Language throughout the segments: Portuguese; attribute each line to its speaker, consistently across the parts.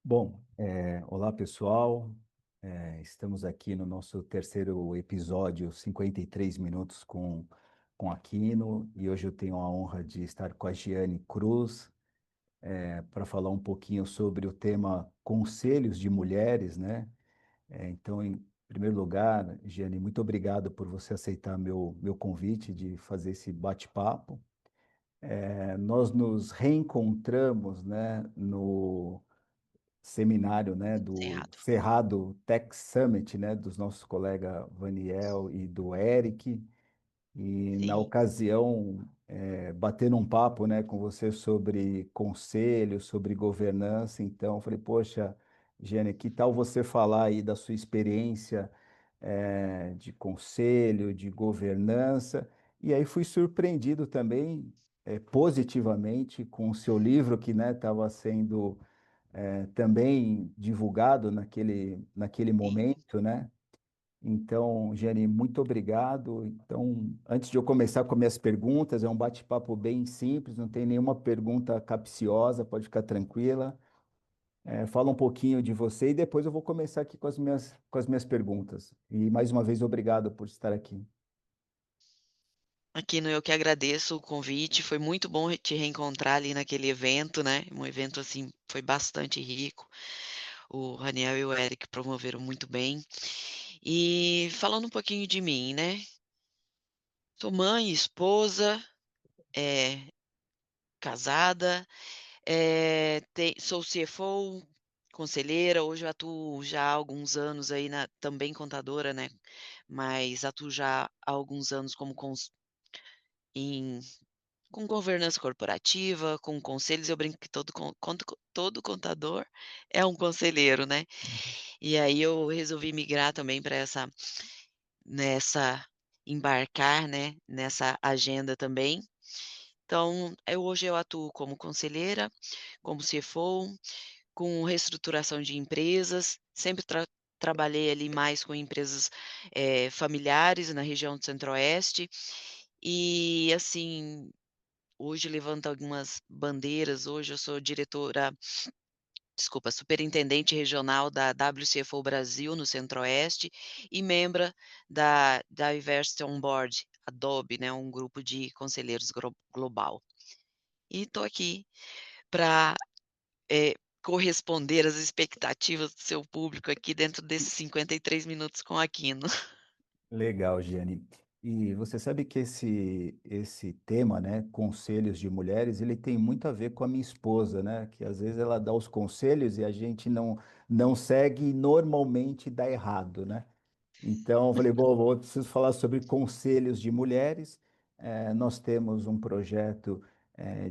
Speaker 1: Bom, olá pessoal. Estamos aqui no nosso terceiro episódio, 53 minutos com Aquino, e hoje eu tenho a honra de estar com a Giane Cruz, para falar um pouquinho sobre o tema conselhos de mulheres, né? Então, em primeiro lugar, Giane, muito obrigado por você aceitar meu convite de fazer esse bate-papo. Nós nos reencontramos, né, no seminário, né, do
Speaker 2: Cerrado.
Speaker 1: Cerrado Tech Summit, né, dos nossos colegas Vaniel e do Eric, e na
Speaker 2: Sim,
Speaker 1: ocasião, batendo um papo, né, com você sobre conselho, sobre governança, então eu falei, poxa, Gênia, que tal você falar aí da sua experiência, de conselho, de governança, e aí fui surpreendido também, positivamente com o seu livro que, né, estava sendo também divulgado naquele
Speaker 2: sim.
Speaker 1: momento, né? Então, Jenny, muito obrigado. Então, antes de eu começar com minhas perguntas, é um bate-papo bem simples, não tem nenhuma pergunta capciosa, pode ficar tranquila. Fala um pouquinho de você e depois eu vou começar aqui com as minhas perguntas. E mais uma vez, obrigado por estar aqui.
Speaker 2: Aquino, eu que agradeço o convite. Foi muito bom te reencontrar ali naquele evento, né? Um evento assim foi bastante rico. O Raniel e o Eric promoveram muito bem. E falando um pouquinho de mim, né? Sou mãe, esposa, é, casada, sou CFO, conselheira. Hoje eu atuo já há alguns anos aí também contadora, né? Mas atuo já há alguns anos como em com governança corporativa, com conselhos. Eu brinco que todo contador é um conselheiro, né. E aí eu resolvi migrar também para essa nessa embarcar, né, nessa agenda também. Então, hoje eu atuo como conselheira, como CFO, com reestruturação de empresas, sempre trabalhei ali mais com empresas, familiares na região do Centro-Oeste. E assim, hoje levanta algumas bandeiras. Hoje eu sou superintendente regional da WCFO Brasil no Centro-Oeste e membra da Diversity on Board, a DOB, né, um grupo de conselheiros global. E estou aqui para corresponder às expectativas do seu público aqui dentro desses 53 minutos com a Quino.
Speaker 1: Legal, Giane. E você sabe que esse tema, né, conselhos de mulheres, ele tem muito a ver com a minha esposa, né, que às vezes ela dá os conselhos e a gente não segue e normalmente dá errado, né? Então, eu falei, bom, eu preciso falar sobre conselhos de mulheres. Nós temos um projeto,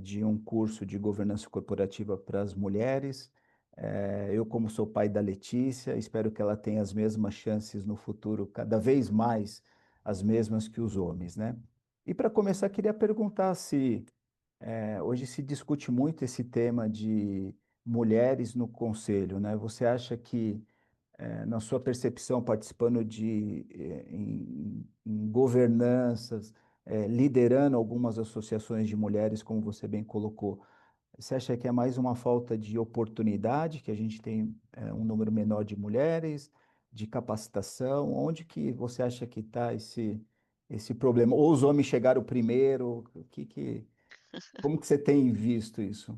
Speaker 1: de um curso de governança corporativa para as mulheres. Eu, como sou pai da Letícia, espero que ela tenha as mesmas chances no futuro, cada vez mais as mesmas que os homens, né? E para começar, queria perguntar se hoje se discute muito esse tema de mulheres no conselho, né? Você acha que na sua percepção, participando em governanças, liderando algumas associações de mulheres, como você bem colocou, você acha que é mais uma falta de oportunidade, que a gente tem um número menor de mulheres, de capacitação? Onde que você acha que está esse problema? Ou os homens chegaram primeiro? Como que você tem visto isso?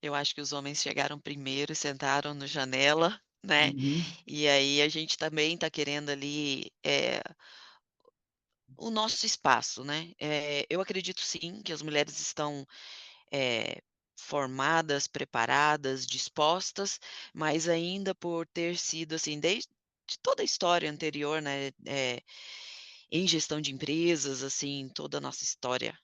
Speaker 2: Eu acho que os homens chegaram primeiro e sentaram no janela, né,
Speaker 1: Uhum.
Speaker 2: e aí a gente também está querendo ali, o nosso espaço, né. Eu acredito sim que as mulheres estão, eh, formadas, preparadas, dispostas, mas ainda por ter sido, assim, desde de toda a história anterior, né, em gestão de empresas, assim, toda a nossa história,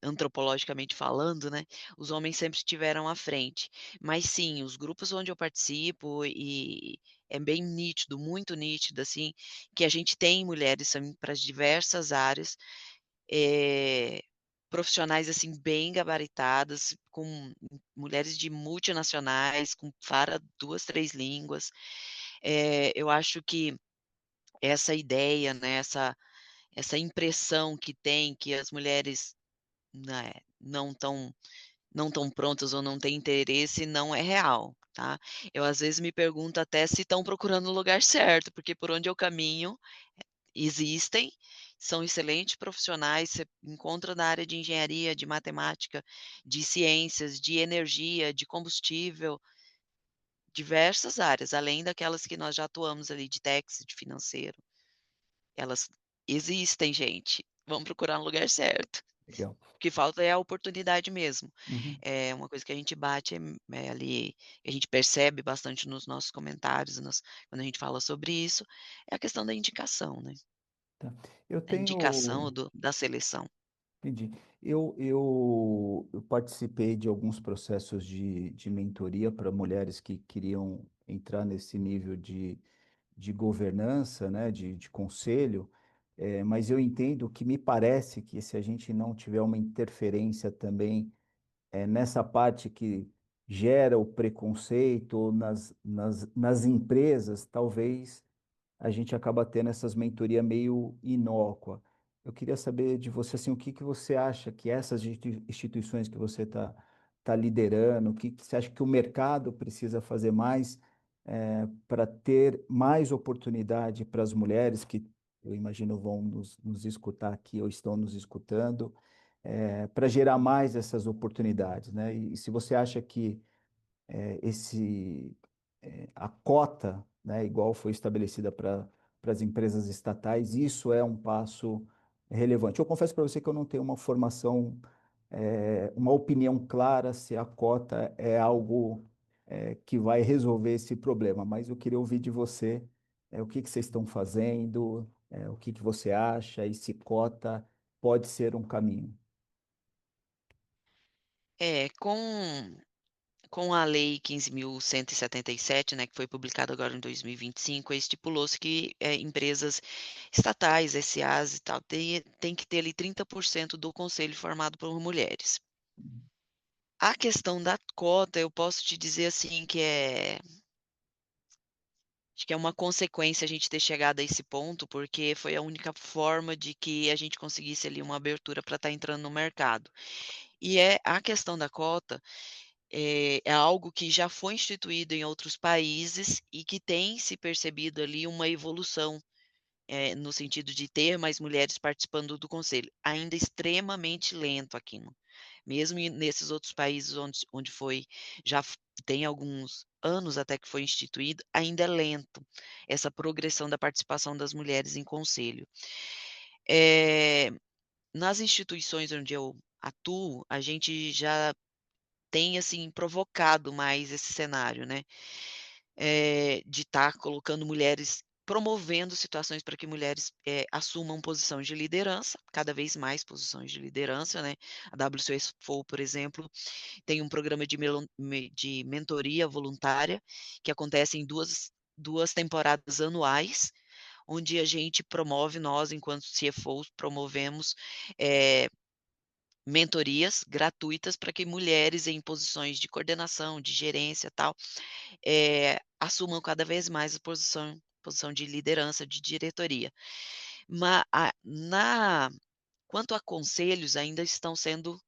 Speaker 2: antropologicamente falando, né, os homens sempre estiveram à frente. Mas sim, os grupos onde eu participo, e é bem nítido, muito nítido, assim, que a gente tem mulheres para as diversas áreas, eh, profissionais, assim, bem gabaritadas, com mulheres de multinacionais, com para 2, 3 línguas. Eu acho que essa ideia, né, essa impressão que tem que as mulheres, né, não estão prontas ou não têm interesse, não é real. tá. Eu às vezes me pergunto até se estão procurando o lugar certo, porque por onde eu caminho existem, são excelentes profissionais, você encontra na área de engenharia, de matemática, de ciências, de energia, de combustível, diversas áreas, além daquelas que nós já atuamos ali de tax, de financeiro. Elas existem, gente, vamos procurar no lugar certo.
Speaker 1: Legal.
Speaker 2: O que falta é a oportunidade mesmo.
Speaker 1: Uhum.
Speaker 2: É uma coisa que a gente bate, ali, a gente percebe bastante nos nossos comentários, quando a gente fala sobre isso, é a questão da indicação, né,
Speaker 1: Tá. Eu
Speaker 2: a indicação
Speaker 1: tenho
Speaker 2: da seleção.
Speaker 1: Entendi. Eu participei de alguns processos de mentoria para mulheres que queriam entrar nesse nível de governança, né, de conselho, mas eu entendo que me parece que se a gente não tiver uma interferência também nessa parte que gera o preconceito nas empresas, talvez a gente acaba tendo essas mentoria meio inócua. Eu queria saber de você, assim, o que que você acha que essas instituições que você tá liderando, o que que você acha que o mercado precisa fazer mais para ter mais oportunidade para as mulheres que eu imagino vão nos escutar aqui ou estão nos escutando, para gerar mais essas oportunidades, né? E se você acha que esse a cota, né, igual foi estabelecida para as empresas estatais, isso é um passo relevante. Eu confesso para você que eu não tenho uma formação, uma opinião clara se a cota é algo que vai resolver esse problema, mas eu queria ouvir de você o que que vocês estão fazendo, o que que você acha e se cota pode ser um caminho.
Speaker 2: É, com a lei 15.177, né, que foi publicada agora em 2025, estipulou-se que, empresas estatais, SAs e tal, tem que ter ali 30% do conselho formado por mulheres. A questão da cota, eu posso te dizer, assim, que acho que é uma consequência a gente ter chegado a esse ponto, porque foi a única forma de que a gente conseguisse ali uma abertura para estar entrando no mercado. E a questão da cota é algo que já foi instituído em outros países e que tem se percebido ali uma evolução, no sentido de ter mais mulheres participando do conselho, ainda extremamente lento aqui mesmo nesses outros países onde foi já tem alguns anos até que foi instituído, ainda é lento essa progressão da participação das mulheres em conselho. Eh, Nas instituições onde eu atuo, a gente já tem, assim, provocado mais esse cenário, né, de estar colocando mulheres promovendo situações para que mulheres, assumam posição de liderança, cada vez mais posições de liderança, né. A WCSFOL, por exemplo, tem um programa de mentoria voluntária, que acontece em duas temporadas anuais, onde a gente promove, nós enquanto CFOs promovemos, eh mentorias gratuitas para que mulheres em posições de coordenação, de gerência, tal, assumam cada vez mais a posição de liderança, de diretoria. Ma a na Quanto a conselhos, ainda estão sendo,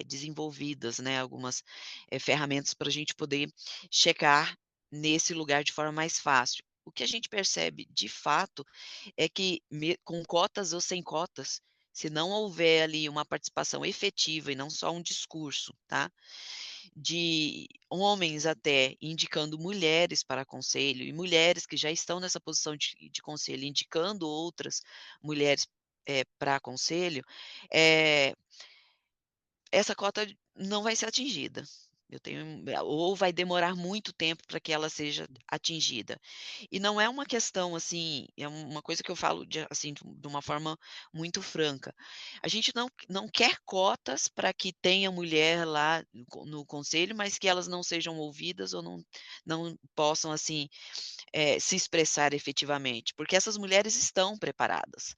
Speaker 2: desenvolvidas, né, algumas, ferramentas para a gente poder checar nesse lugar de forma mais fácil. O que a gente percebe, de fato, é que com cotas ou sem cotas, se não houver ali uma participação efetiva e não só um discurso, tá, de homens até indicando mulheres para conselho e mulheres que já estão nessa posição de conselho indicando outras mulheres, pra conselho, eh essa cota não vai ser atingida. Eu tenho ou vai demorar muito tempo para que ela seja atingida. E não é uma questão, assim, é uma coisa que eu falo assim, de uma forma muito franca. A gente não quer cotas para que tenha mulher lá no conselho, mas que elas não sejam ouvidas ou não possam, assim, se expressar efetivamente, porque essas mulheres estão preparadas.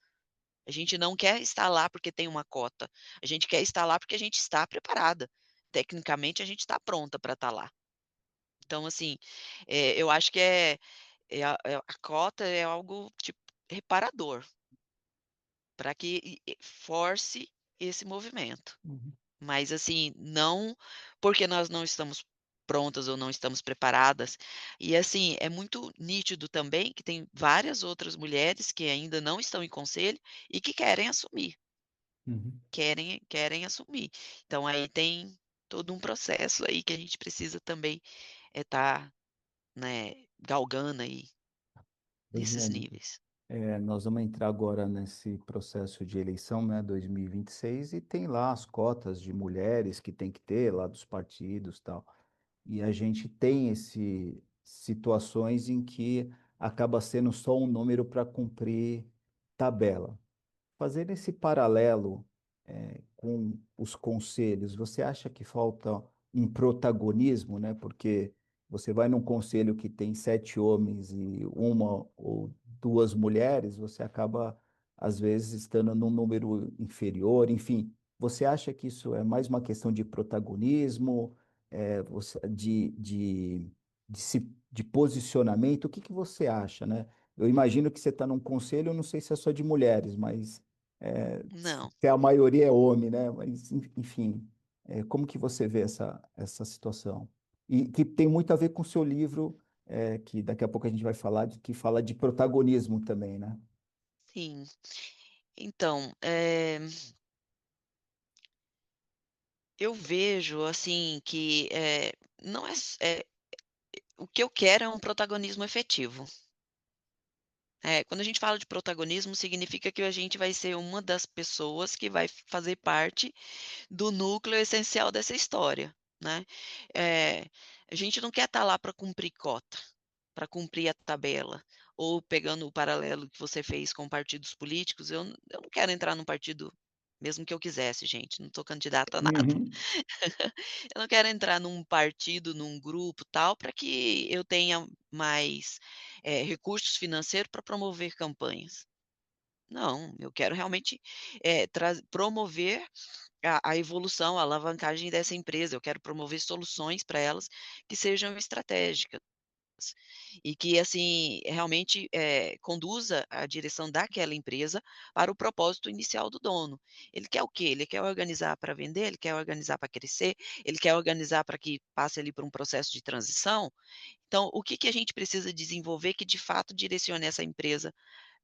Speaker 2: A gente não quer estar lá porque tem uma cota, a gente quer estar lá porque a gente está preparada. Tecnicamente, a gente está pronta para estar lá. Então, assim, eu acho que a cota é algo, tipo, reparador, para que force esse movimento.
Speaker 1: Uhum.
Speaker 2: Mas, assim, não porque nós não estamos prontas ou não estamos preparadas. E assim, é muito nítido também que tem várias outras mulheres que ainda não estão em conselho e que querem assumir,
Speaker 1: Uhum.
Speaker 2: querem assumir. Então aí tem todo um processo aí que a gente precisa também, estar, né, galgando aí nesses
Speaker 1: Regiane,
Speaker 2: níveis.
Speaker 1: nós vamos entrar agora nesse processo de eleição, né, 2026, e tem lá as cotas de mulheres que tem que ter lá dos partidos, tal. E a gente tem esse situações em que acaba sendo só um número para cumprir tabela. Fazendo esse paralelo, com os conselhos, você acha que falta um protagonismo, né? Porque você vai num conselho que tem 7 homens e uma ou duas mulheres, você acaba, às vezes, estando num número inferior. Enfim, você acha que isso é mais uma questão de protagonismo, de posicionamento? O que que você acha, né? Eu imagino que você está num conselho, eu não sei se é só de mulheres, mas
Speaker 2: Não,
Speaker 1: se a maioria é homem, né? Mas, enfim, como que você vê essa situação? E que tem muito a ver com o seu livro, que daqui a pouco a gente vai falar, que fala de protagonismo também, né?
Speaker 2: sim. Então, eu vejo, assim, que, não é s o que eu quero é um protagonismo efetivo. Quando a gente fala de protagonismo, significa que a gente vai ser uma das pessoas que vai fazer parte do núcleo essencial dessa história, né. Eh, a gente não quer estar lá para cumprir cota, para cumprir a tabela, ou pegando o paralelo que você fez com partidos políticos, eu não quero entrar num partido, mesmo que eu quisesse, gente, não estou candidata a nada.
Speaker 1: Uhum,
Speaker 2: Eu não quero entrar num partido, num grupo, tal, para que eu tenha mais, recursos financeiros para promover campanhas. Não, eu quero realmente, promover a evolução, a alavancagem dessa empresa, eu quero promover soluções para elas que sejam estratégicas. E que, assim, realmente, conduza a direção daquela empresa para o propósito inicial do dono. Ele quer o quê? Ele quer organizar para vender, ele quer organizar para crescer, ele quer organizar para que passe ali por um processo de transição. Então, o que que a gente precisa desenvolver que de fato direcione essa empresa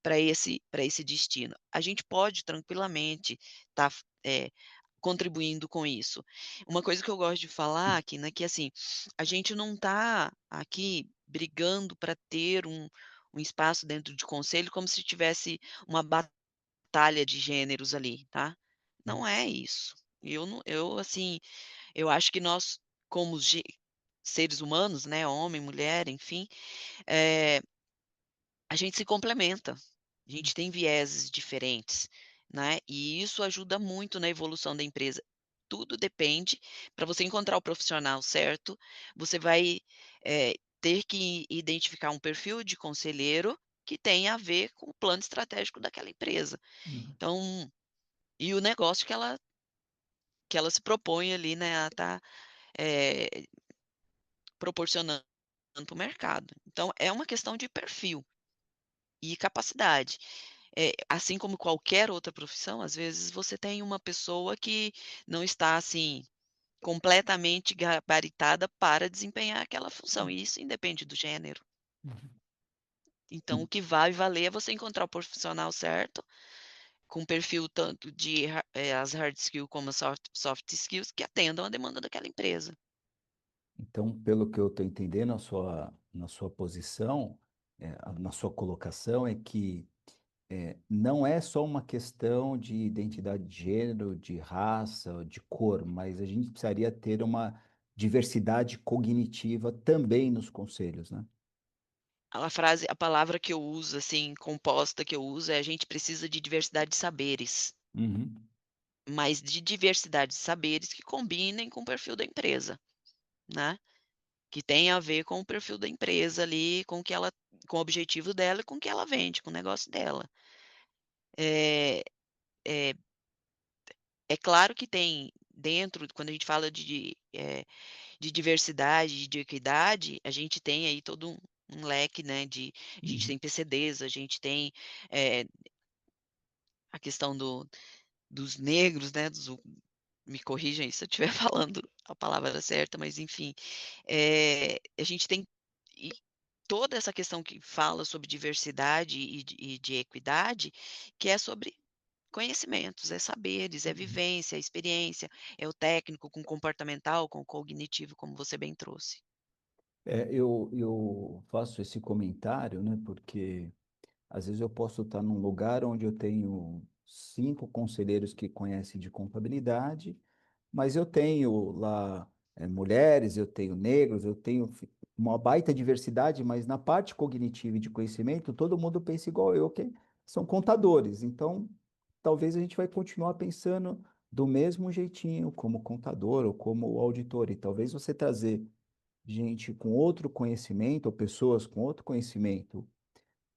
Speaker 2: para esse destino? A gente pode tranquilamente estar, contribuindo com isso. Uma coisa que eu gosto de falar aqui, né, que assim, a gente não está aqui brigando para ter um espaço dentro de conselho como se tivesse uma batalha de gêneros ali, tá. Não é isso. Assim, eu acho que nós como seres humanos, né, homem, mulher, enfim, eh a gente se complementa, a gente tem vieses diferentes, né, e isso ajuda muito na evolução da empresa. Tudo depende para você encontrar o profissional certo, você vai, ter que identificar um perfil de conselheiro que tenha a ver com o plano estratégico daquela empresa.
Speaker 1: uhum.
Speaker 2: Então e o negócio que ela se propõe ali, né, a estar, proporcionando para o mercado. Então é uma questão de perfil. E capacidade. Assim como qualquer outra profissão, às vezes você tem uma pessoa que não está, assim, completamente gabaritada para desempenhar aquela função, e isso independe do gênero. Então o
Speaker 1: Uhum.
Speaker 2: que vai valer é você encontrar o profissional certo, com perfil tanto de as hard skills como as soft skills que atendam a demanda daquela empresa.
Speaker 1: Então, pelo que eu estou entendendo, na sua posição, na sua colocação, é que não é só uma questão de identidade de gênero, de raça, de cor, mas a gente precisaria ter uma diversidade cognitiva também nos conselhos, né?
Speaker 2: A palavra que eu uso, assim, composta que eu uso é: "A gente precisa de diversidade de saberes".
Speaker 1: Uhum,
Speaker 2: Mas de diversidade de saberes que combinem com o perfil da empresa, né, que tem a ver com o perfil da empresa ali, com o objetivo dela e com o que ela vende, com o negócio dela. Eh é claro que tem dentro quando a gente fala de diversidade, de equidade, a gente tem aí todo um leque, né, a gente
Speaker 1: uhum,
Speaker 2: tem PCDs, a gente tem, eh, a questão dos negros, né, me corrija aí se eu estiver falando a palavra certa, mas enfim, a gente tem e toda essa questão que fala sobre diversidade e de equidade, que é sobre conhecimentos, é saberes, é
Speaker 1: Uhum.
Speaker 2: vivência, é experiência, é o técnico com o comportamental, com o cognitivo, como você bem trouxe.
Speaker 1: Eu faço esse comentário, né, porque às vezes eu posso estar num lugar onde eu tenho 5 conselheiros que conhecem de contabilidade, mas eu tenho lá mulheres, eu tenho negros, eu tenho uma baita diversidade, mas na parte cognitiva e de conhecimento, todo mundo pensa igual eu, que são contadores. Então, talvez a gente vai continuar pensando do mesmo jeitinho, como contador ou como auditor. E talvez você trazer gente com outro conhecimento, ou pessoas com outro conhecimento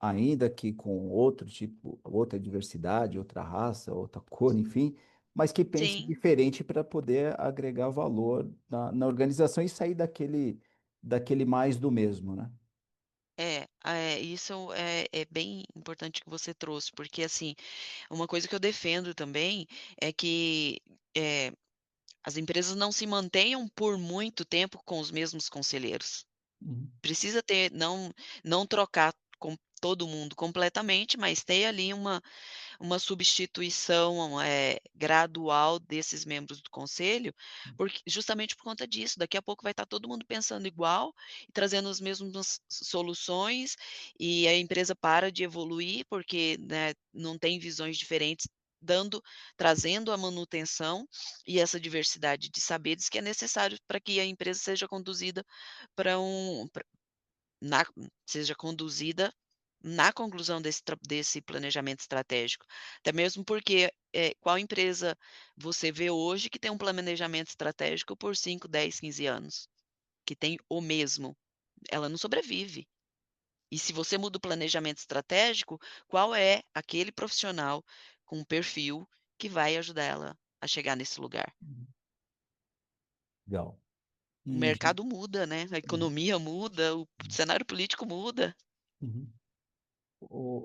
Speaker 1: ainda que com outro tipo, outra diversidade, outra raça, outra cor, enfim, mas que pense
Speaker 2: Sim,
Speaker 1: diferente para poder agregar valor na organização e sair daquele mais do mesmo, né?
Speaker 2: isso é bem importante que você trouxe, porque, assim, uma coisa que eu defendo também é que, eh, as empresas não se mantenham por muito tempo com os mesmos conselheiros.
Speaker 1: Uhum.
Speaker 2: Precisa ter não trocar com todo mundo completamente, mas ter ali uma substituição, gradual desses membros do conselho, porque justamente por conta disso, daqui a pouco vai estar todo mundo pensando igual e trazendo as mesmas soluções, e a empresa para de evoluir, porque, né, não tem visões diferentes, dando trazendo a manutenção e essa diversidade de saberes que é necessário para que a empresa seja conduzida para um na seja conduzida na conclusão desse planejamento estratégico. Até mesmo porque, qual empresa você vê hoje que tem um planejamento estratégico por 5, 10, 15 anos? Que tem o mesmo? Ela não sobrevive. E se você muda o planejamento estratégico, qual é aquele profissional com perfil que vai ajudar ela a chegar nesse lugar?
Speaker 1: Uhum. Legal.
Speaker 2: O
Speaker 1: E,
Speaker 2: mercado muda, né, a
Speaker 1: uhum,
Speaker 2: economia muda, o cenário político muda.
Speaker 1: uhum.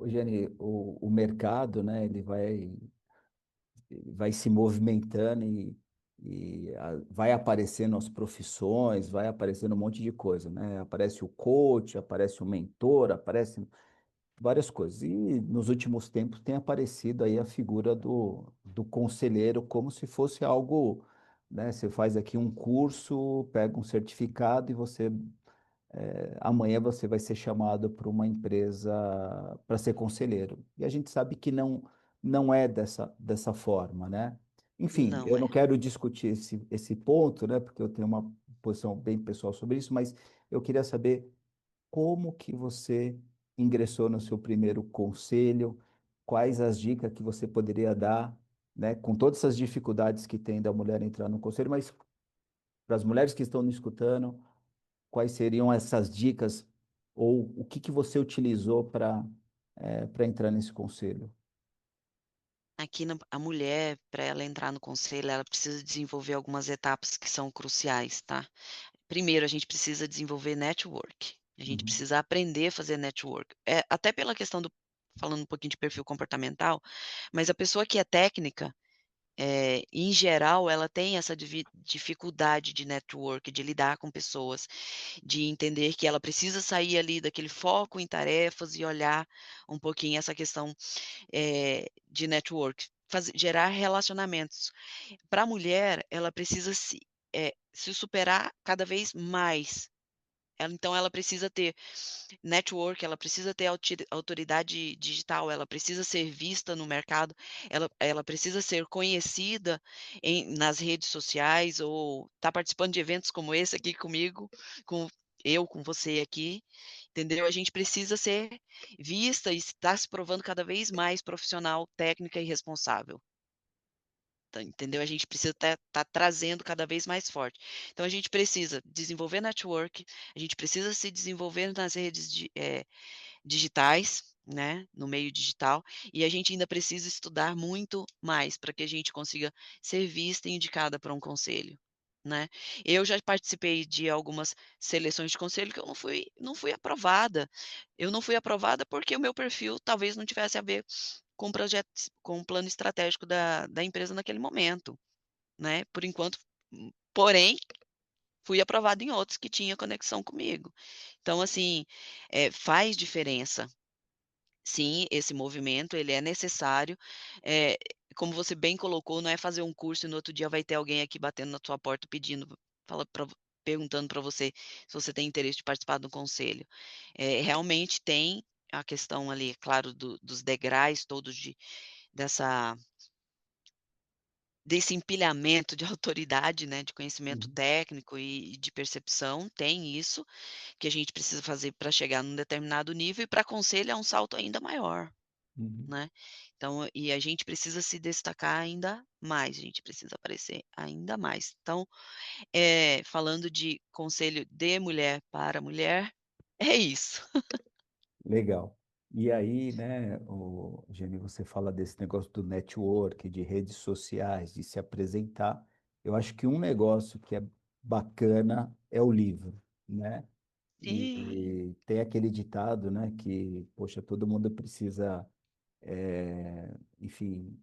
Speaker 1: Jenny, o mercado, né, ele vai se movimentando e vai aparecendo as profissões, vai aparecendo um monte de coisa, né? Aparece o coach, aparece o mentor, aparece várias coisas. E nos últimos tempos tem aparecido aí a figura do conselheiro como se fosse algo, né? Você faz aqui um curso, pega um certificado e amanhã você vai ser chamado para uma empresa para ser conselheiro. E a gente sabe que não é dessa forma, né? Enfim,
Speaker 2: Não
Speaker 1: eu não
Speaker 2: é.
Speaker 1: quero discutir esse ponto, né? Porque eu tenho uma posição bem pessoal sobre isso, mas eu queria saber como que você ingressou no seu primeiro conselho, quais as dicas que você poderia dar, né? Com todas essas dificuldades que tem da mulher entrar no conselho, mas para as mulheres que estão nos escutando, quais seriam essas dicas ou o que que você utilizou para entrar nesse conselho?
Speaker 2: Aqui a mulher, para ela entrar no conselho, ela precisa desenvolver algumas etapas que são cruciais, tá. Primeiro, a gente precisa desenvolver network, a gente
Speaker 1: Uhum,
Speaker 2: precisa aprender a fazer network. Até pela questão do falando um pouquinho de perfil comportamental, mas a pessoa que é técnica, em geral, ela tem essa dificuldade de network, de lidar com pessoas, de entender que ela precisa sair ali daquele foco em tarefas e olhar um pouquinho essa questão de network, gerar relacionamentos. Para a mulher, ela precisa se superar cada vez mais. Ela precisa ter network, ela precisa ter autoridade digital, ela precisa ser vista no mercado, ela precisa ser conhecida nas redes sociais ou estar participando de eventos como esse aqui comigo, com com você aqui, entendeu? A gente precisa ser vista e estar se provando cada vez mais profissional, técnica e responsável. Entendeu? A gente precisa tá trazendo cada vez mais forte. Então a gente precisa desenvolver network, a gente precisa se desenvolver nas redes digitais, né, no meio digital, e a gente ainda precisa estudar muito mais para que a gente consiga ser vista e indicada para um conselho, né. Eu já participei de algumas seleções de conselho que eu não fui aprovada. Eu não fui aprovada porque o meu perfil talvez não tivesse a ver com o plano estratégico da empresa naquele momento. né, por enquanto, porém, fui aprovado em outros que tinha conexão comigo. Então assim, faz diferença. Sim, esse movimento ele é necessário, eh, como você bem colocou, não é fazer um curso e no outro dia vai ter alguém aqui batendo na tua porta pedindo fala pra vo perguntando para você se você tem interesse de participar do conselho. Realmente tem a questão ali, claro, dos degraus todos dessa desse empilhamento de autoridade, né, de conhecimento
Speaker 1: Uhum,
Speaker 2: técnico e de percepção, tem isso, que a gente precisa fazer para chegar num determinado nível e para conselho é um salto ainda maior.
Speaker 1: uhum.
Speaker 2: Né. Então e a gente precisa se destacar ainda mais, a gente precisa aparecer ainda mais. Então, falando de conselho de mulher para mulher, é isso.
Speaker 1: Legal. E aí, né, Jenny, você fala desse negócio do network, de redes sociais, de se apresentar. Eu acho que um negócio que é bacana é o livro, né?
Speaker 2: Sim,
Speaker 1: E tem aquele ditado, né, que, poxa, todo mundo precisa, enfim,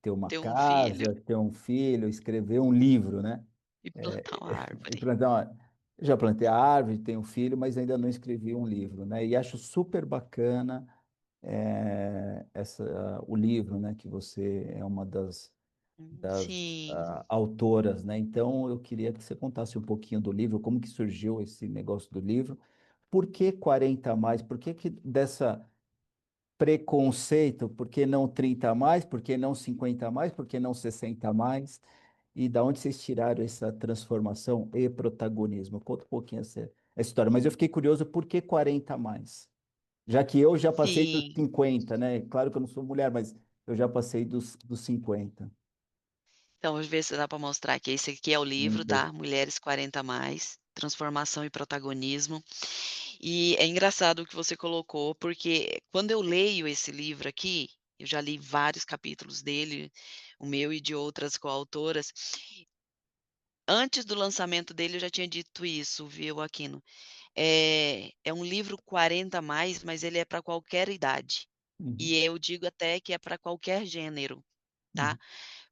Speaker 1: ter uma
Speaker 2: ter um filho
Speaker 1: casa, ter um filho, escrever um livro, né?
Speaker 2: e plantar uma
Speaker 1: E
Speaker 2: árvore.
Speaker 1: plantar já plantei a árvore, tenho um filho, mas ainda não escrevi um livro, né? E acho super bacana o livro, né? Que você é uma das
Speaker 2: Sim.
Speaker 1: autoras, né? Então eu queria que você contasse um pouquinho do livro, como que surgiu esse negócio do livro, por que 40 a mais, por que que dessa preconceito, por que não 30 a mais, por que não 50 a mais, por que não 60 a mais? E da onde vocês tiraram essa transformação e protagonismo? Conta um pouquinho essa história. Mas eu fiquei curioso, por que 40 a mais? Já que eu já passei dos
Speaker 2: Sim.
Speaker 1: 50, né? Claro que eu não sou mulher, mas eu já passei dos 50.
Speaker 2: Então, vamos ver se dá para mostrar aqui. Esse aqui é o livro,
Speaker 1: Deixa.
Speaker 2: tá, Mulheres 40 mais, transformação e protagonismo. E é engraçado o que você colocou, porque quando eu leio esse livro aqui, eu já li vários capítulos dele, o meu e de outras coautoras. Antes do lançamento dele eu já tinha dito isso, viu, Aquino. É um livro 40 mais, mas ele é para qualquer idade.
Speaker 1: Uhum,
Speaker 2: E eu digo até que é para qualquer gênero, tá.
Speaker 1: uhum.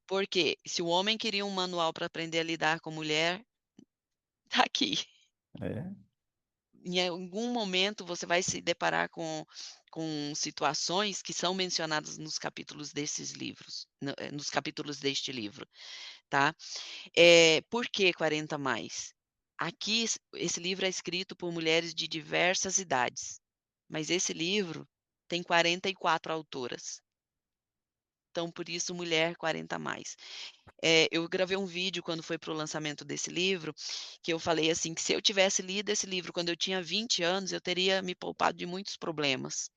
Speaker 2: Porque se o homem queria um manual para aprender a lidar com mulher, tá aqui.
Speaker 1: É.
Speaker 2: Em algum momento você vai se deparar com situações que são mencionadas nos capítulos desses livros, nos capítulos deste livro, tá. Por que 40 mais? Aqui esse livro é escrito por mulheres de diversas idades, mas esse livro tem 44 autoras, então por isso mulher 40 mais. Eu gravei um vídeo quando foi para o lançamento desse livro, que eu falei assim, que se eu tivesse lido esse livro quando eu tinha 20 anos, eu teria me poupado de muitos problemas,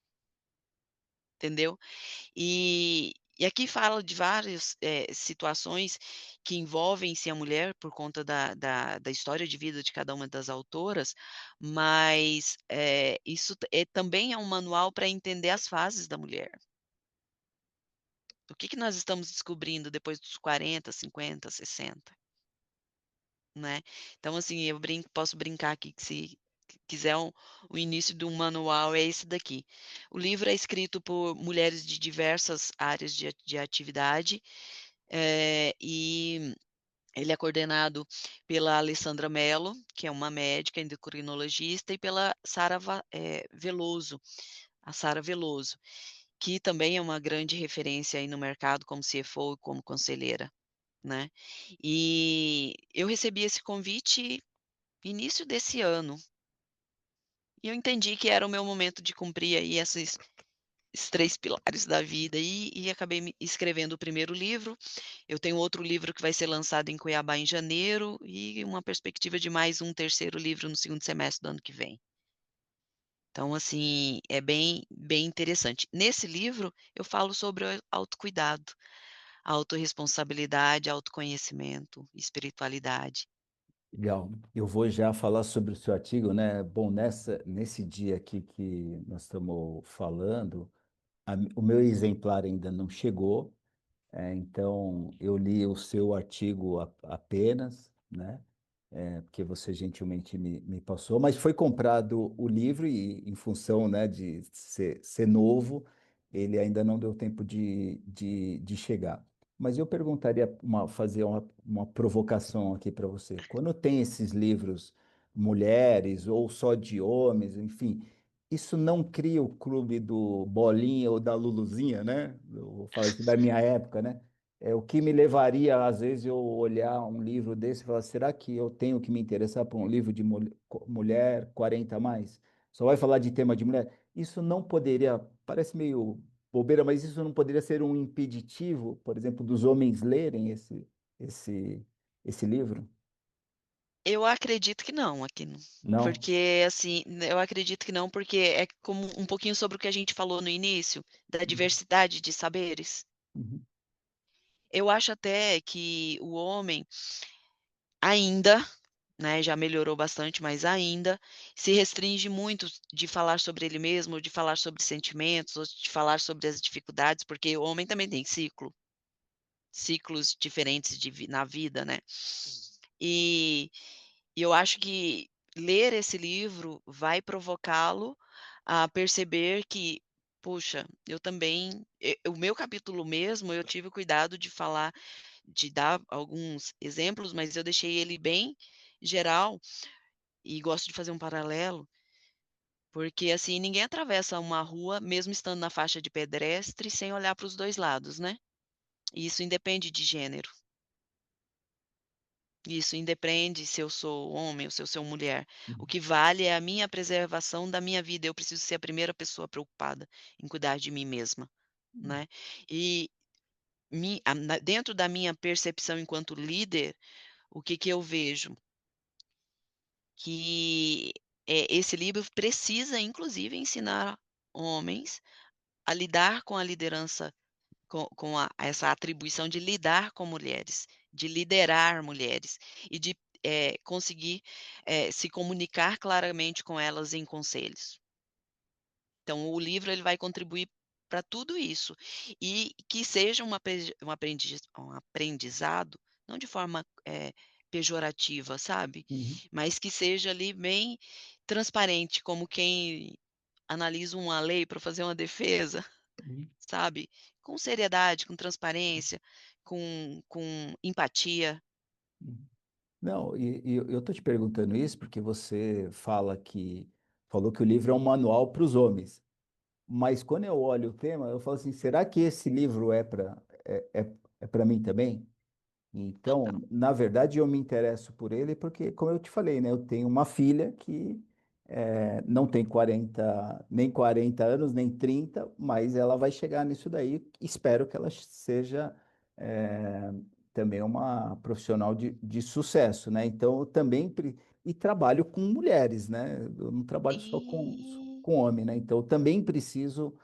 Speaker 2: entendeu. E aqui fala de várias, situações que envolvem-se a mulher por conta da história de vida de cada uma das autoras, mas, isso também é um manual para entender as fases da mulher. O que que nós estamos descobrindo depois dos 40, 50, 60? Né. Então, assim, eu posso brincar aqui que se quiser o início de um manual é esse daqui. O livro é escrito por mulheres de diversas áreas de atividade, e ele é coordenado pela Alessandra Mello, que é uma médica endocrinologista, e pela Veloso, a Sara Veloso, que também é uma grande referência aí no mercado como CFO e como conselheira, né. E eu recebi esse convite início desse ano, e eu entendi que era o meu momento de cumprir aí esses 3 pilares da vida e acabei me escrevendo o primeiro livro. Eu tenho outro livro que vai ser lançado em Cuiabá em janeiro e uma perspectiva de mais um terceiro livro no segundo semestre do ano que vem. Então, assim, é bem interessante. Nesse livro, eu falo sobre o autocuidado, autorresponsabilidade, autoconhecimento, espiritualidade.
Speaker 1: Legal. Eu vou já falar sobre o seu artigo, né? Bom, nesse dia aqui que nós estamos falando, o meu exemplar ainda não chegou, então eu li o seu artigo apenas, né? Porque você gentilmente me passou, mas foi comprado o livro e, em função, né, de ser novo, ele ainda não deu tempo de chegar. Mas eu perguntaria, fazer uma provocação aqui para você. Quando tem esses livros mulheres ou só de homens, enfim, isso não cria o clube do Bolinha ou da Luluzinha, né? Eu vou falar isso da minha época, né? É o que me levaria, às vezes, eu olhar um livro desse e falar, será que eu tenho que me interessar por um livro de mulher 40 a mais? Só vai falar de tema de mulher? Isso não poderia, parece meio bobeira, mas isso não poderia ser um impeditivo, por exemplo, dos homens lerem esse, esse livro?
Speaker 2: Eu acredito que não,
Speaker 1: Não?
Speaker 2: porque, assim, eu acredito que não, porque é como um pouquinho sobre o que a gente falou no início, da
Speaker 1: Uhum,
Speaker 2: diversidade de saberes.
Speaker 1: uhum,
Speaker 2: Eu acho até que o homem ainda, né, já melhorou bastante, mas ainda se restringe muito de falar sobre ele mesmo, de falar sobre sentimentos, ou de falar sobre as dificuldades, porque o homem também tem ciclos diferentes na vida, né. E e eu acho que ler esse livro vai provocá-lo a perceber que: "Puxa, eu também", o meu capítulo mesmo, eu tive o cuidado de dar alguns exemplos, mas eu deixei ele bem geral, e gosto de fazer um paralelo, porque, assim, ninguém atravessa uma rua, mesmo estando na faixa de pedestre, sem olhar para os 2 lados, né. E isso independe de gênero. Isso independe se eu sou homem ou se eu sou mulher. O
Speaker 1: uhum,
Speaker 2: que vale é a minha preservação da minha vida, eu preciso ser a primeira pessoa preocupada em cuidar de mim mesma, né. E dentro da minha percepção enquanto líder, o que que eu vejo? Que, esse livro precisa inclusive ensinar homens a lidar com a liderança, com essa atribuição de lidar com mulheres, de liderar mulheres e de, conseguir, se comunicar claramente com elas em conselhos. Então o livro ele vai contribuir para tudo isso, e que seja um aprendizado, não de forma, pejorativa, sabe,
Speaker 1: uhum,
Speaker 2: mas que seja ali bem transparente, como quem analisa uma lei para fazer uma defesa.
Speaker 1: uhum,
Speaker 2: Sabe, com seriedade, com transparência, com empatia.
Speaker 1: uhum. Não, e eu estou te perguntando isso porque você falou que o livro é um manual para os homens. Mas quando eu olho o tema, eu falo assim, será que esse livro é para mim também?
Speaker 2: Total.
Speaker 1: Então, na verdade, eu me interesso por ele porque, como eu te falei, né, eu tenho uma filha que não tem 40 anos, nem 30, mas ela vai chegar nisso daí. Espero que ela seja é, também uma profissional de sucesso, né? Então, eu também e trabalho com mulheres, né? Eu não trabalho só
Speaker 2: E
Speaker 1: com homem, né? Então, eu também preciso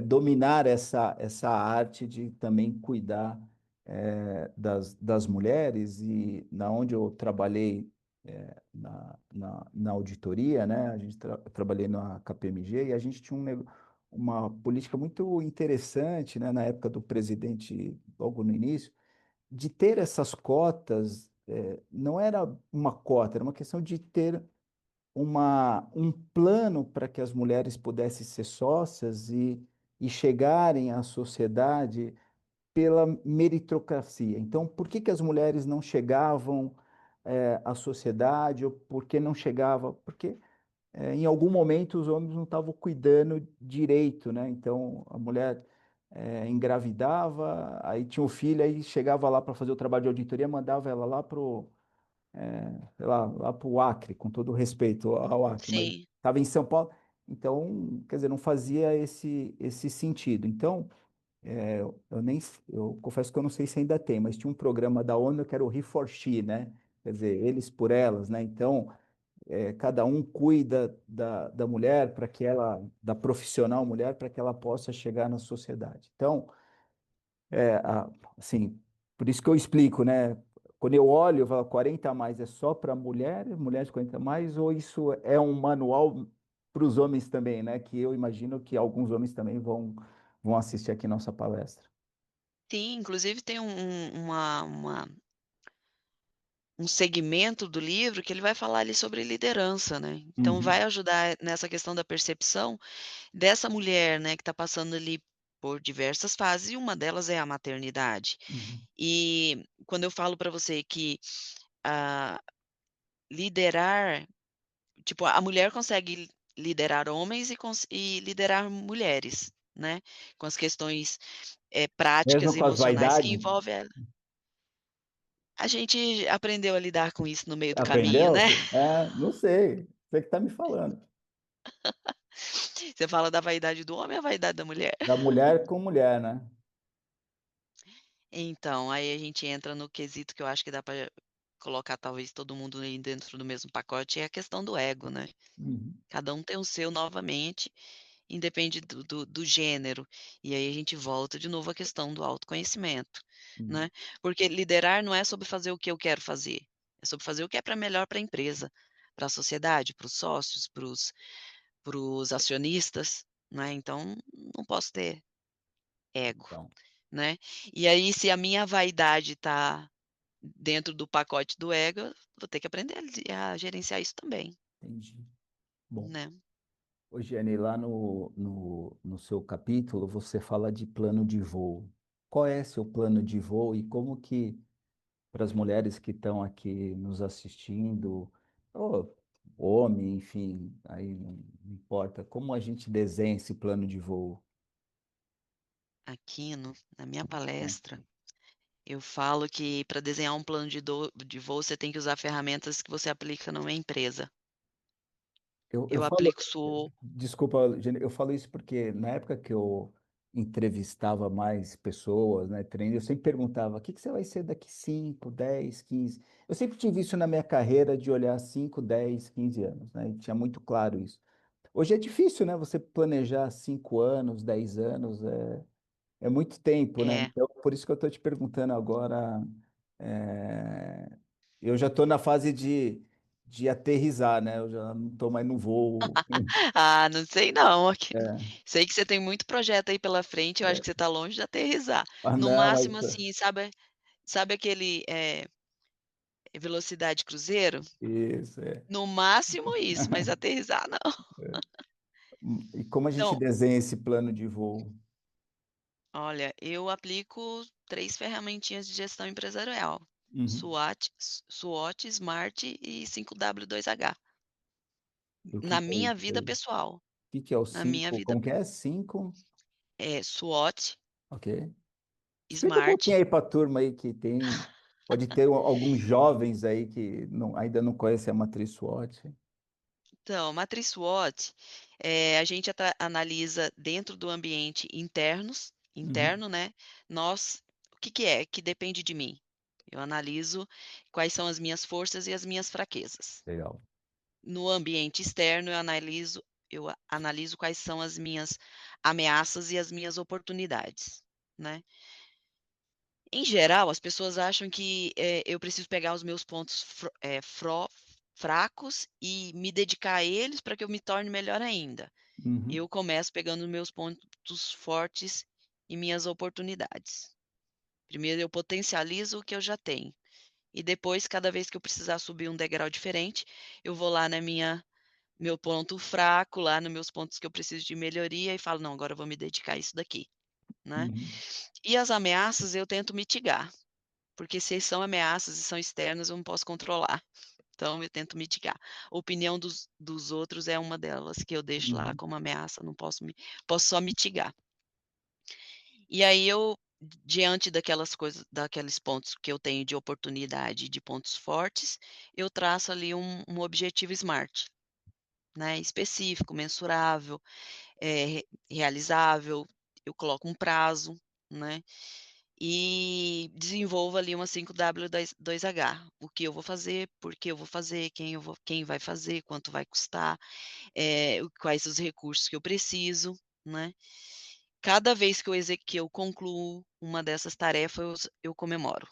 Speaker 1: dominar essa arte de também cuidar das mulheres e na onde eu trabalhei na auditoria, né? Eu trabalhei na KPMG e a gente tinha uma política muito interessante, né? Na época do presidente, logo no início, de ter essas cotas, não era uma cota, era uma questão de ter um plano para que as mulheres pudessem ser sócias e chegarem à sociedade pela meritocracia. Então, por que que as mulheres não chegavam, à sociedade, ou por que não chegava? Porque, em algum momento, os homens não estavam cuidando direito, né? Então, a mulher, engravidava, aí tinha o filho, aí chegava lá para fazer o trabalho de auditoria, mandava ela lá para sei lá para o Acre, com todo o respeito ao Acre, mas
Speaker 2: sim,
Speaker 1: estava em São Paulo, então, quer dizer, não fazia esse sentido. Então, eu confesso que eu não sei se ainda tem, mas tinha um programa da ONU que era o He4She, né? Quer dizer, eles por elas, né? Então, cada um cuida da mulher para que da profissional mulher, para que ela possa chegar na sociedade. Então, assim, por isso que eu explico, né? Quando eu olho, eu falo 40 a mais é só para mulheres, mulheres 40 a mais, ou isso é um manual para os homens também, né? Que eu imagino que alguns homens também vão assistir aqui nossa palestra.
Speaker 2: sim, inclusive tem um segmento do livro que ele vai falar ali sobre liderança, né, então
Speaker 1: Uhum,
Speaker 2: vai ajudar nessa questão da percepção dessa mulher, né, que está passando ali por diversas fases e uma delas é a maternidade.
Speaker 1: Uhum.
Speaker 2: E quando eu falo para você que, ah, liderar tipo, a mulher consegue liderar homens e liderar mulheres, né, com as questões,
Speaker 1: Mesmo
Speaker 2: práticas e
Speaker 1: com as
Speaker 2: emocionais que
Speaker 1: vaidades?
Speaker 2: envolve ela. A gente aprendeu a lidar com isso no meio do caminho,
Speaker 1: Aprendeu?
Speaker 2: né.
Speaker 1: Não sei. Você que está me falando.
Speaker 2: Você fala da vaidade do homem ou a vaidade da mulher?
Speaker 1: Da mulher com mulher, né?
Speaker 2: Então, aí a gente entra no quesito que eu acho que dá para colocar talvez todo mundo aí dentro do mesmo pacote, é a questão do ego, né.
Speaker 1: Uhum.
Speaker 2: Cada um tem o seu novamente, independe do gênero. E aí a gente volta de novo à questão do autoconhecimento,
Speaker 1: Uhum.
Speaker 2: né. Porque liderar não é sobre fazer o que eu quero fazer, é sobre fazer o que é para melhor para a empresa, para a sociedade, para os sócios, para os acionistas, né, então não posso ter ego,
Speaker 1: Então,
Speaker 2: né. E aí se a minha vaidade está dentro do pacote do ego, eu vou ter que aprender a gerenciar isso também,
Speaker 1: entendi. Bom,
Speaker 2: né.
Speaker 1: ô Giane, lá no seu capítulo, você fala de plano de voo. Qual é seu plano de voo e como que, para as mulheres que estão aqui nos assistindo, ou homem, enfim, aí não importa, como a gente desenha esse plano de voo?
Speaker 2: Aqui na minha
Speaker 1: É.
Speaker 2: palestra, eu falo que para desenhar um plano de voo, você tem que usar ferramentas que você aplica numa empresa.
Speaker 1: Eu
Speaker 2: Eu
Speaker 1: falo,
Speaker 2: aplico SWOT.
Speaker 1: desculpa, Giane, eu falo isso porque na época que eu entrevistava mais pessoas, né, treino, eu sempre perguntava, o que que você vai ser daqui 5, 10, 15? Eu sempre tive isso na minha carreira de olhar 5, 10, 15 anos, né, e tinha muito claro isso. Hoje é difícil, né, você planejar 5 anos, 10 anos, é muito tempo, né?
Speaker 2: É.
Speaker 1: Então, por isso que eu estou te perguntando agora. é, Eu já estou na fase de aterrissar, né? Eu já não estou mais no voo.
Speaker 2: Ah, não sei não, aqui
Speaker 1: É.
Speaker 2: sei que você tem muito projeto aí pela frente, eu acho que você está longe de aterrissar.
Speaker 1: Ah,
Speaker 2: No
Speaker 1: não, mas
Speaker 2: máximo, assim, sabe aquele, velocidade cruzeiro?
Speaker 1: isso é.
Speaker 2: No máximo isso, mas aterrissar não.
Speaker 1: E como a gente
Speaker 2: Então,
Speaker 1: desenha esse plano de voo?
Speaker 2: olha, eu aplico 3 ferramentinhas de gestão empresarial:
Speaker 1: Uhum.
Speaker 2: SWOT, SMART e 5W2H.
Speaker 1: E o que
Speaker 2: Na
Speaker 1: que é
Speaker 2: minha
Speaker 1: isso
Speaker 2: vida
Speaker 1: aí? O
Speaker 2: pessoal,
Speaker 1: que que é o
Speaker 2: na minha
Speaker 1: 5?
Speaker 2: vida
Speaker 1: Como que é? 5?
Speaker 2: é SWOT,
Speaker 1: Ok. Explica um pouquinho
Speaker 2: SMART.
Speaker 1: aí para a turma aí que tem. Pode ter alguns jovens aí que ainda não conhecem a matriz SWOT.
Speaker 2: Então, matriz SWOT, a gente analisa dentro do ambiente
Speaker 1: Uhum.
Speaker 2: interno, né, nós o que que é? Que depende de mim. Eu analiso quais são as minhas forças e as minhas fraquezas.
Speaker 1: Legal.
Speaker 2: No ambiente externo, eu analiso quais são as minhas ameaças e as minhas oportunidades, né. Em geral, as pessoas acham que, eu preciso pegar os meus pontos fracos e me dedicar a eles para que eu me torne melhor ainda.
Speaker 1: Uhum.
Speaker 2: Eu começo pegando meus pontos fortes e minhas oportunidades. Primeiro eu potencializo o que eu já tenho, e depois cada vez que eu precisar subir um degrau diferente, eu vou lá na minha meu ponto fraco, lá nos meus pontos que eu preciso de melhoria e falo: "Não, agora eu vou me dedicar a isso daqui", né.
Speaker 1: Uhum.
Speaker 2: E as ameaças eu tento mitigar. Porque se são ameaças e são externas, eu não posso controlar, então eu tento mitigar. A opinião dos outros é uma delas que eu deixo lá
Speaker 1: Uhum.
Speaker 2: como ameaça, não posso só mitigar. E aí eu, diante daquelas coisas daqueles pontos que eu tenho de oportunidade e de pontos fortes, eu traço ali um objetivo SMART, né, específico, mensurável, realizável, eu coloco um prazo, né. E desenvolvo ali uma 5W2H, o que eu vou fazer, por que eu vou fazer, quem vai fazer, quanto vai custar, quais os recursos que eu preciso, né. Cada vez que eu concluo uma dessas tarefas, eu comemoro.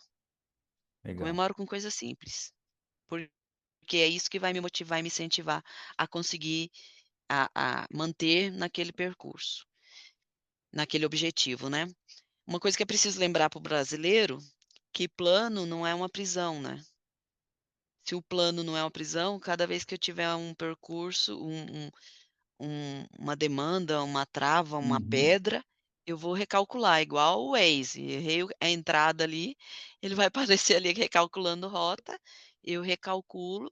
Speaker 1: Legal.
Speaker 2: Comemoro com coisas simples, porque é isso que vai me motivar e me incentivar a conseguir a manter naquele percurso, naquele objetivo, né. Uma coisa que é preciso lembrar para o brasileiro, que plano não é uma prisão, né. Se o plano não é uma prisão, cada vez que eu tiver um percurso, uma demanda, uma trava, uma
Speaker 1: Uhum.
Speaker 2: pedra, eu vou recalcular, igual o Waze, errei a entrada ali, ele vai aparecer ali recalculando rota, eu recalculo,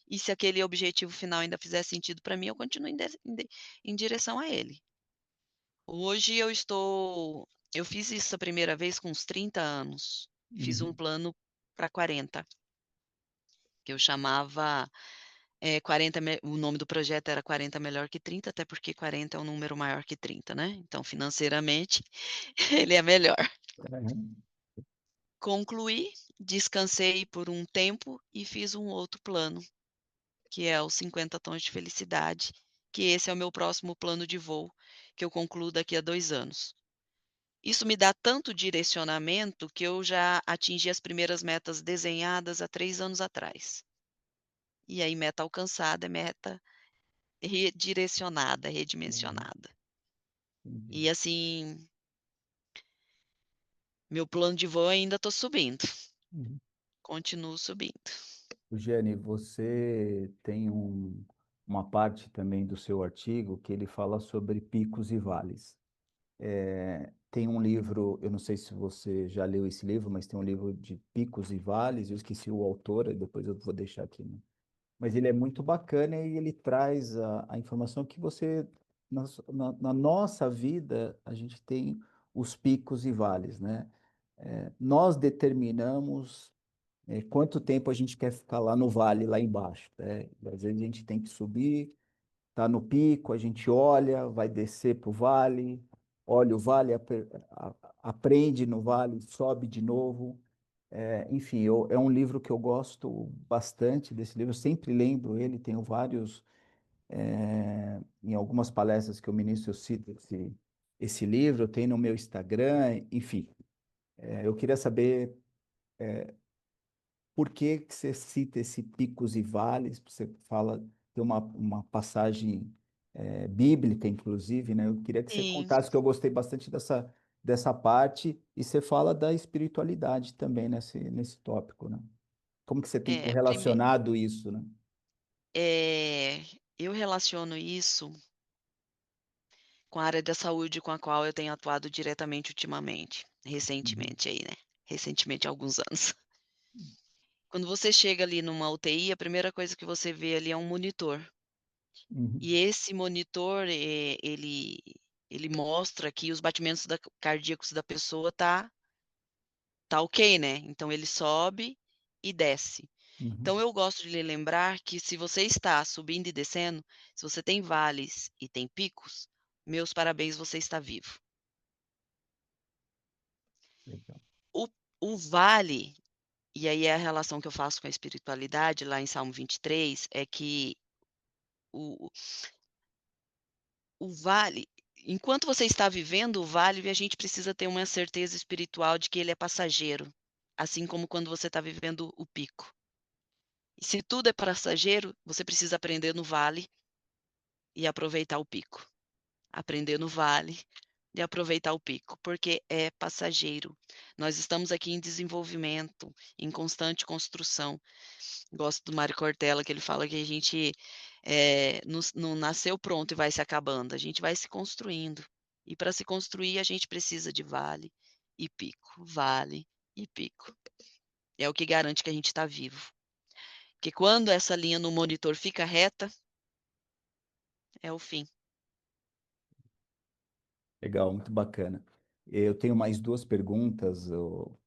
Speaker 2: e se aquele objetivo final ainda fizer sentido para mim, eu continuo em direção a ele. Hoje eu fiz isso a primeira vez com uns 30 anos, fiz um
Speaker 1: Uhum,
Speaker 2: plano para 40, que eu chamava, 40 me o nome do projeto era 40 melhor que 30, até porque 40 é um número maior que 30, né, então financeiramente ele é melhor.
Speaker 1: uhum,
Speaker 2: Concluí, descansei por um tempo e fiz um outro plano, que é os 50 tons de felicidade, que esse é o meu próximo plano de voo, que eu concluo daqui a 2 anos. Isso me dá tanto direcionamento que eu já atingi as primeiras metas desenhadas há 3 anos atrás. E aí meta alcançada é meta redirecionada,
Speaker 1: uhum,
Speaker 2: redimensionada.
Speaker 1: entendi.
Speaker 2: E assim, meu plano de voo ainda estou subindo,
Speaker 1: Uhum.
Speaker 2: continuo subindo.
Speaker 1: Giane, você tem uma parte também do seu artigo que ele fala sobre picos e vales. Tem um livro, eu não sei se você já leu esse livro, mas tem um livro de picos e vales, eu esqueci o autor, e depois eu vou deixar aqui, né? Mas ele é muito bacana e ele traz a informação que você, na nossa vida, a gente tem os picos e vales, né? Nós determinamos quanto tempo a gente quer ficar lá no vale, lá embaixo, né? Às vezes a gente tem que subir, tá no pico, a gente olha, vai descer para o vale, olha o vale, aprende no vale, sobe de novo. Enfim, é um livro que eu gosto bastante desse livro, eu sempre lembro ele, tenho vários, em algumas palestras que eu ministro, eu cito esse livro, tem no meu Instagram, enfim. Eu queria saber por que que você cita esse picos e vales? Você fala, tem uma passagem bíblica, inclusive, né? Eu queria que você
Speaker 2: Sim,
Speaker 1: contasse, que eu gostei bastante dessa parte, e você fala da espiritualidade também nesse tópico, né? Como que você tem
Speaker 2: é, prime
Speaker 1: correlacionado isso, né?
Speaker 2: eh, eu relaciono isso com a área da saúde com a qual eu tenho atuado diretamente ultimamente,
Speaker 1: Uhum,
Speaker 2: recentemente aí, né, recentemente há alguns anos. Quando você chega ali numa UTI, a primeira coisa que você vê ali é um monitor,
Speaker 1: uhum,
Speaker 2: e esse monitor, ele mostra que os batimentos cardíacos da pessoa tá ok, né, então ele sobe e desce. Então
Speaker 1: uhum.
Speaker 2: eu gosto de lhe lembrar que se você está subindo e descendo, se você tem vales e tem picos, meus parabéns, você está vivo.
Speaker 1: Legal.
Speaker 2: O o vale, e aí é a relação que eu faço com a espiritualidade, lá em Salmo 23, é que o o vale, enquanto você está vivendo o vale, a gente precisa ter uma certeza espiritual de que ele é passageiro, assim como quando você está vivendo o pico. E se tudo é passageiro, você precisa aprender no vale e aproveitar o pico. Aprender no vale e aproveitar o pico, porque é passageiro. Nós estamos aqui em desenvolvimento, em constante construção. Gosto do Mário Cortella, que ele fala que a gente, não nasceu pronto e vai se acabando, a gente vai se construindo. E para se construir, a gente precisa de vale e pico. É o que garante que a gente está vivo. Porque quando essa linha no monitor fica reta, é o fim.
Speaker 1: Legal, muito bacana. Eu tenho mais duas perguntas,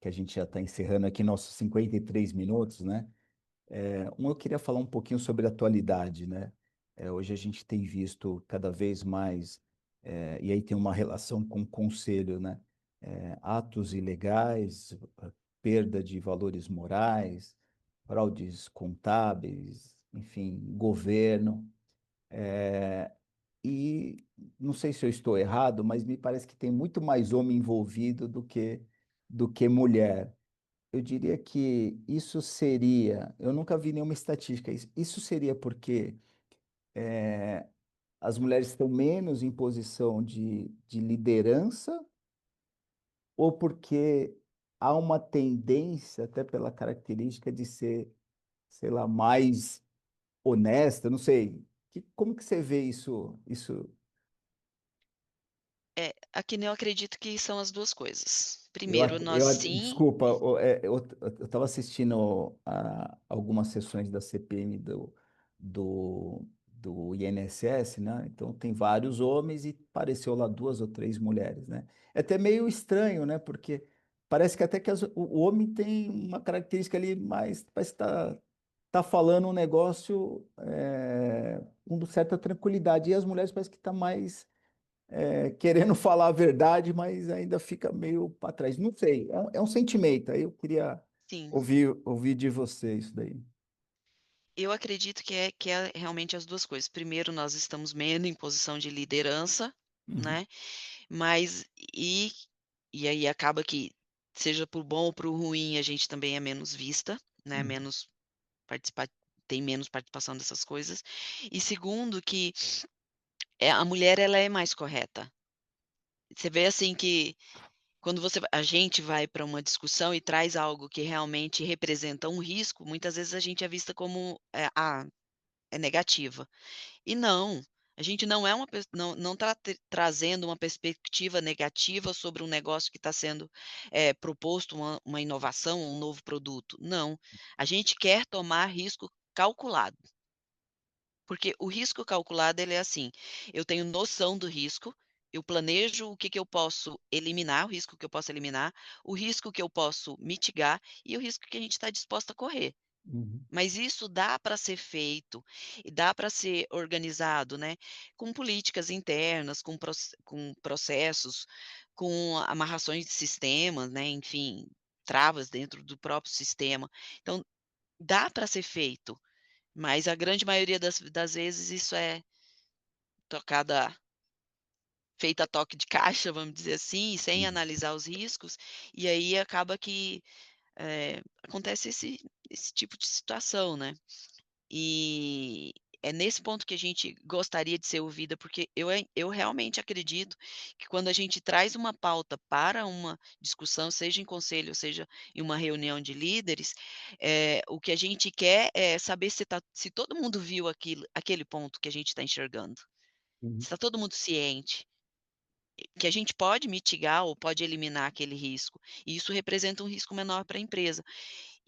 Speaker 1: que a gente já está encerrando aqui nossos 53 minutos, né? Eu queria falar um pouquinho sobre a atualidade, né? Hoje a gente tem visto cada vez mais, e aí tem uma relação com o conselho, né? Atos ilegais, perda de valores morais, fraudes contábeis, enfim, governo. E não sei se eu estou errado, mas me parece que tem muito mais homem envolvido do que mulher. Eu diria que isso seria, eu nunca vi nenhuma estatística, isso seria porque as mulheres estão menos em posição de liderança ou porque há uma tendência, até pela característica de ser, sei lá, mais honesta, não sei. Como que você vê isso?
Speaker 2: aqui eu acredito que são as 2 coisas.
Speaker 1: Eu,
Speaker 2: Primeiro, nós sim.
Speaker 1: desculpa, eu estava assistindo algumas sessões da CPM do INSS, né? Então tem vários homens e apareceu lá duas ou três mulheres, né? É até meio estranho, né? Porque parece que até que o homem tem uma característica ali mais, parece que tá falando um negócio com certa tranquilidade, e as mulheres parece que tá mais querendo falar a verdade, mas ainda fica meio para trás. Não sei, é um sentimento. Aí eu queria
Speaker 2: Sim,
Speaker 1: ouvir de você isso daí.
Speaker 2: eu acredito que é realmente as 2 coisas. Primeiro, nós estamos menos em posição de liderança,
Speaker 1: Uhum,
Speaker 2: né, mas e e aí acaba que, seja por bom ou por ruim, a gente também é menos vista, né,
Speaker 1: uhum,
Speaker 2: menos participa tem menos participação dessas coisas. E segundo que, a mulher ela é mais correta. Você vê, assim, que quando a gente vai para uma discussão e traz algo que realmente representa um risco, muitas vezes a gente é vista como, é negativa. E não, a gente não é uma pes não está trazendo uma perspectiva negativa sobre um negócio que está sendo, proposto, uma inovação, um novo produto. Não, a gente quer tomar risco calculado. Porque o risco calculado ele é assim, eu tenho noção do risco, eu planejo o que que eu posso eliminar, o risco que eu posso eliminar, o risco que eu posso mitigar e o risco que a gente está disposto a correr.
Speaker 1: uhum,
Speaker 2: Mas isso dá para ser feito e dá para ser organizado, né, com políticas internas, com processos, com amarrações de sistemas, né, enfim, travas dentro do próprio sistema. Então, dá para ser feito. Mas a grande maioria das vezes isso é tocada feita a toque de caixa, vamos dizer assim, sem
Speaker 1: uhum.
Speaker 2: analisar os riscos, e aí acaba que, acontece esse tipo de situação, né. E é nesse ponto que a gente gostaria de ser ouvida, porque eu realmente acredito que quando a gente traz uma pauta para uma discussão, seja em conselho, ou seja em uma reunião de líderes, o que a gente quer é saber se todo mundo viu aquele ponto que a gente está enxergando. Se
Speaker 1: Uhum.
Speaker 2: está todo mundo ciente, que a gente pode mitigar ou pode eliminar aquele risco, e isso representa um risco menor para a empresa.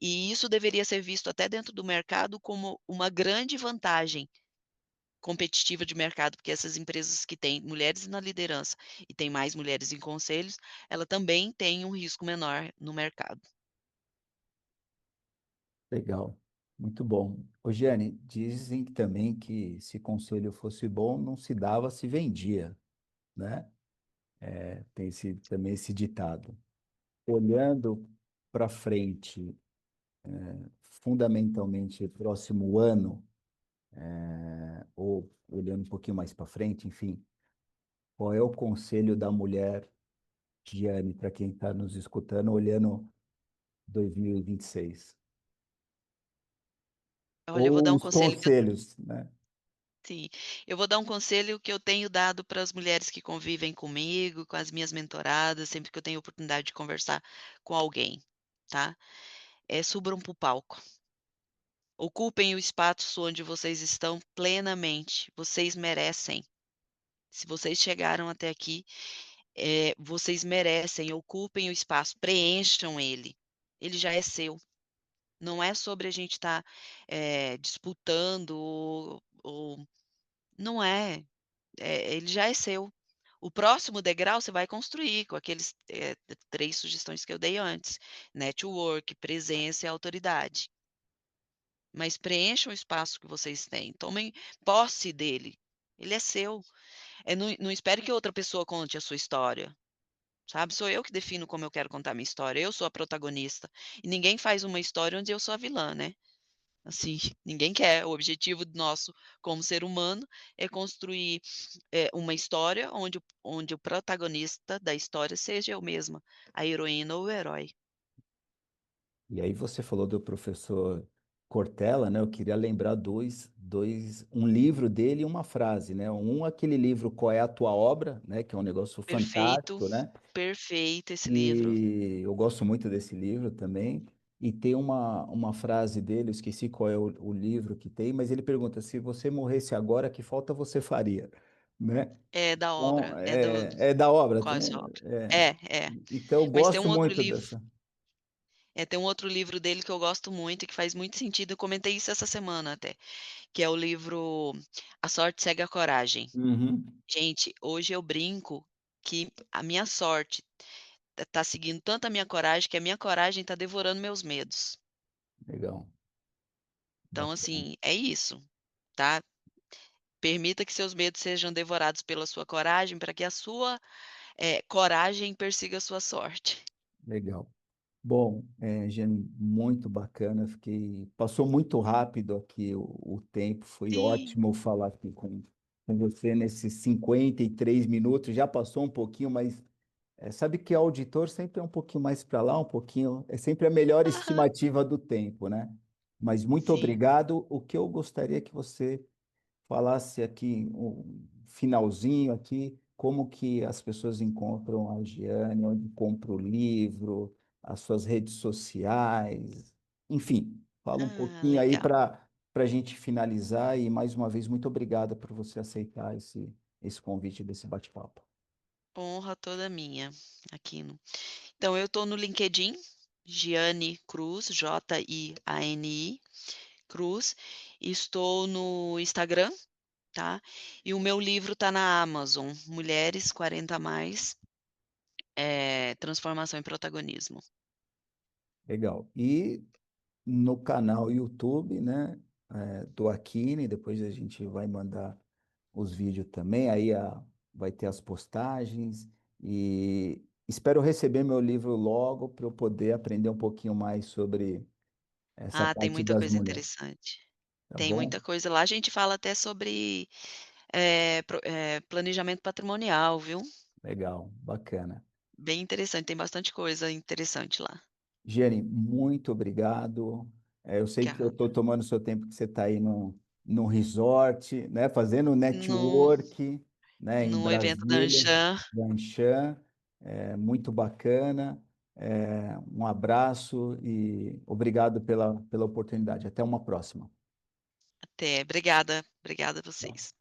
Speaker 2: E isso deveria ser visto até dentro do mercado como uma grande vantagem competitiva de mercado, porque essas empresas que têm mulheres na liderança e têm mais mulheres em conselhos, ela também tem um risco menor no mercado.
Speaker 1: Legal, muito bom. Ô, Giane, dizem também que se conselho fosse bom, não se dava, se vendia, né? Tem também esse ditado. Olhando para frente, fundamentalmente próximo ano, ou olhando um pouquinho mais para frente, enfim, qual é o conselho da mulher, Giane, para quem está nos escutando, olhando 2026?
Speaker 2: Olha, eu vou dar
Speaker 1: Ou
Speaker 2: um
Speaker 1: os
Speaker 2: conselho que eu
Speaker 1: conselhos, né?
Speaker 2: sim, eu vou dar um conselho que eu tenho dado para as mulheres que convivem comigo, com as minhas mentoradas, sempre que eu tenho oportunidade de conversar com alguém, tá? Subam para o palco. Ocupem o espaço onde vocês estão plenamente, vocês merecem. Se vocês chegaram até aqui, vocês merecem, ocupem o espaço, preencham ele. Ele já é seu. Não é sobre a gente estar, disputando ou não é, ele já é seu. O próximo degrau você vai construir com aqueles, 3 sugestões que eu dei antes: network, presença e autoridade. Mas preencham o espaço que vocês têm, tomem posse dele, ele é seu. Não espere que outra pessoa conte a sua história. Sabe, sou eu que defino como eu quero contar minha história, eu sou a protagonista, e ninguém faz uma história onde eu sou a vilã, né. Assim, ninguém quer, o objetivo nosso como ser humano é construir, uma história onde o protagonista da história seja eu mesma, a heroína ou o herói.
Speaker 1: E aí você falou do professor Cortella, né? Eu queria lembrar um livro dele e uma frase, né? Aquele livro Qual é a Tua Obra, né? Que é um negócio
Speaker 2: Perfeito,
Speaker 1: fantástico, né?
Speaker 2: perfeito esse livro.
Speaker 1: E eu gosto muito desse livro também. E tem uma frase dele, eu esqueci qual é o livro que tem, mas ele pergunta: se você morresse agora, que falta você faria? né?
Speaker 2: É da
Speaker 1: Então,
Speaker 2: obra, é do
Speaker 1: é da obra,
Speaker 2: qual é a sua obra?
Speaker 1: é,
Speaker 2: É, é.
Speaker 1: então eu
Speaker 2: Mas tem
Speaker 1: gosto
Speaker 2: um outro
Speaker 1: muito
Speaker 2: livro
Speaker 1: dessa.
Speaker 2: tem um outro livro dele que eu gosto muito e que faz muito sentido, eu comentei isso essa semana até, que é o livro A Sorte Segue a Coragem.
Speaker 1: Uhum,
Speaker 2: Gente, hoje eu brinco que a minha sorte tá seguindo tanto a minha coragem, que a minha coragem tá devorando meus medos.
Speaker 1: legal,
Speaker 2: Então,
Speaker 1: bacana,
Speaker 2: assim, é isso, tá. Permita que seus medos sejam devorados pela sua coragem, para que a sua, coragem persiga a sua sorte.
Speaker 1: legal. Bom, Jane, muito bacana. Passou muito rápido aqui o tempo. Foi
Speaker 2: Sim.
Speaker 1: ótimo falar aqui com você nesses 53 minutos. Já passou um pouquinho, mas sabe que auditor sempre é um pouquinho mais para lá, um pouquinho. É sempre a melhor
Speaker 2: Aham.
Speaker 1: estimativa do tempo, né? Mas muito
Speaker 2: Sim.
Speaker 1: obrigado. O que eu gostaria que você falasse aqui, um finalzinho aqui, como que as pessoas encontram a Giane, onde compra o livro, as suas redes sociais, enfim, fala um
Speaker 2: Ah,
Speaker 1: pouquinho aí
Speaker 2: legal.
Speaker 1: para a gente finalizar e mais uma vez muito obrigado por você aceitar esse convite desse bate-papo.
Speaker 2: Honra toda minha, aqui no então eu estou no LinkedIn, Giane Cruz, Jani Cruz, estou no Instagram, tá, e o meu livro está na Amazon, Mulheres 40 a mais, transformação em protagonismo.
Speaker 1: Legal. E no canal YouTube, né, do Aquine, depois a gente vai mandar os vídeos também, vai ter as postagens e espero receber meu livro logo para eu poder aprender um pouquinho mais sobre essa
Speaker 2: Ah, tem
Speaker 1: parte
Speaker 2: muita
Speaker 1: das
Speaker 2: coisa
Speaker 1: mulheres,
Speaker 2: interessante.
Speaker 1: tá
Speaker 2: Tem
Speaker 1: bom?
Speaker 2: muita coisa lá, a gente fala até sobre, planejamento patrimonial, viu.
Speaker 1: Legal, bacana.
Speaker 2: Bem interessante, tem bastante coisa interessante lá.
Speaker 1: Jenny, muito obrigado. Eu sei que eu
Speaker 2: Obrigada.
Speaker 1: estou tomando seu tempo que você está aí no resort, né, fazendo
Speaker 2: No
Speaker 1: network, né, em
Speaker 2: no evento da
Speaker 1: Brasília,
Speaker 2: Anshan,
Speaker 1: Danchan, muito bacana. Um abraço e obrigado pela oportunidade. Até uma próxima.
Speaker 2: até. Obrigada, obrigada a
Speaker 1: Tchau.
Speaker 2: vocês.